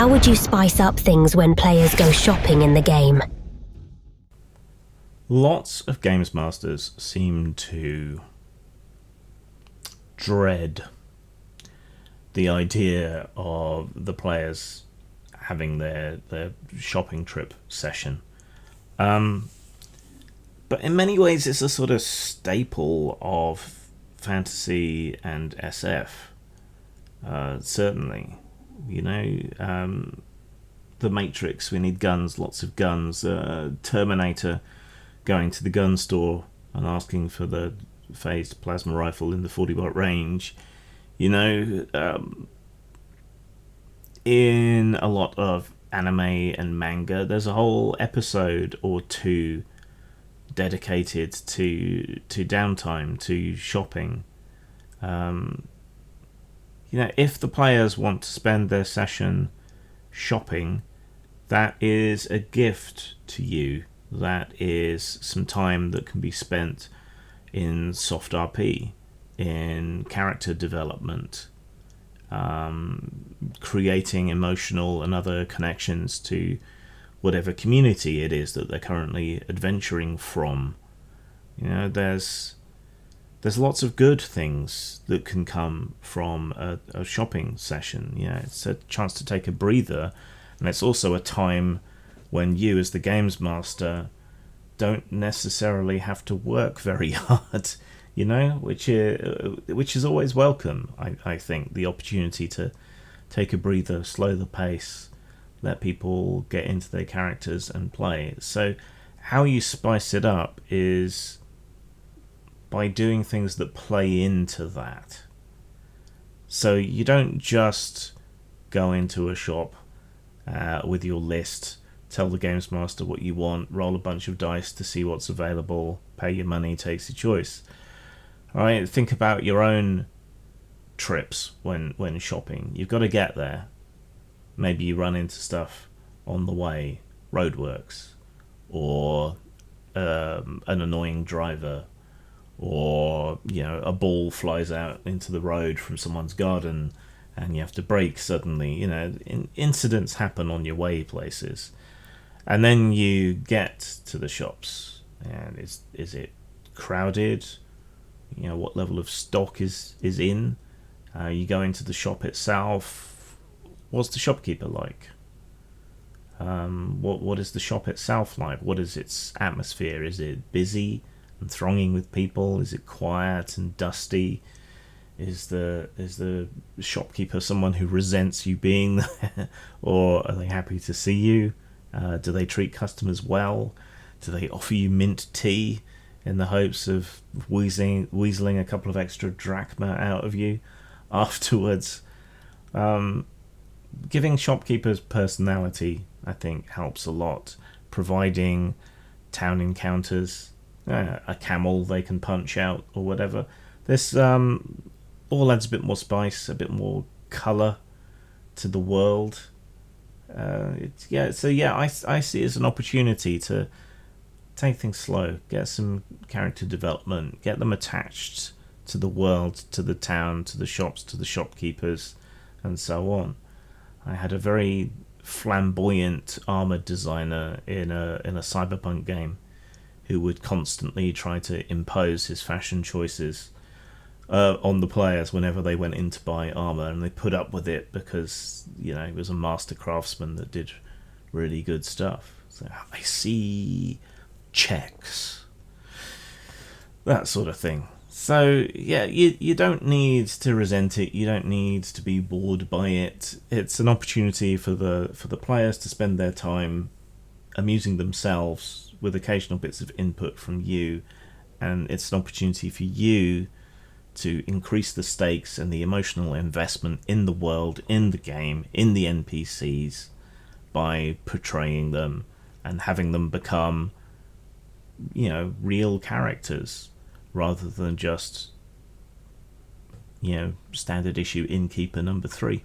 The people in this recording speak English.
How would you spice up things when players go shopping in the game? Lots of games masters seem to dread the idea of the players having their shopping trip session. But in many ways it's a sort of staple of fantasy and SF. Certainly. The Matrix, we need guns, lots of guns. Terminator going to the gun store and asking for the phased plasma rifle in the 40-watt range. In a lot of anime and manga, there's a whole episode or two dedicated to downtime, to shopping. If the players want to spend their session shopping, that is a gift to you. That is some time that can be spent in soft RP, in character development, creating emotional and other connections to whatever community it is that they're currently adventuring from. There's lots of good things that can come from a shopping session. It's a chance to take a breather, and it's also a time when you, as the games master, don't necessarily have to work very hard, which is always welcome. I think the opportunity to take a breather, slow the pace, let people get into their characters and play. So how you spice it up is by doing things that play into that. So you don't just go into a shop with your list, tell the games master what you want, roll a bunch of dice to see what's available, pay your money, takes your choice. All right, think about your own trips when shopping. You've got to get there. Maybe you run into stuff on the way, roadworks, or an annoying driver, or a ball flies out into the road from someone's garden and you have to brake suddenly. Incidents happen on your way places. And then you get to the shops, and is it crowded? What level of stock is in? You go into the shop itself. What's the shopkeeper like? What is the shop itself like? What is its atmosphere? Is it busy and thronging with people? Is it quiet and dusty? Is the shopkeeper someone who resents you being there, or are they happy to see you? Do they treat customers well? Do they offer you mint tea in the hopes of weaseling a couple of extra drachma out of you afterwards? Giving shopkeepers personality, I think, helps a lot. Providing town encounters, a camel they can punch out or whatever. This all adds a bit more spice, a bit more colour to the world. I see it as an opportunity to take things slow, get some character development, get them attached to the world, to the town, to the shops, to the shopkeepers, and so on. I had a very flamboyant armoured designer in a cyberpunk game who would constantly try to impose his fashion choices on the players whenever they went in to buy armour, and they put up with it because he was a master craftsman that did really good stuff. So I see checks, that sort of thing. So you don't need to resent it. You don't need to be bored by it. It's an opportunity for the players to spend their time amusing themselves with occasional bits of input from you, and it's an opportunity for you to increase the stakes and the emotional investment in the world, in the game, in the NPCs, by portraying them and having them become real characters, rather than just standard issue innkeeper number 3.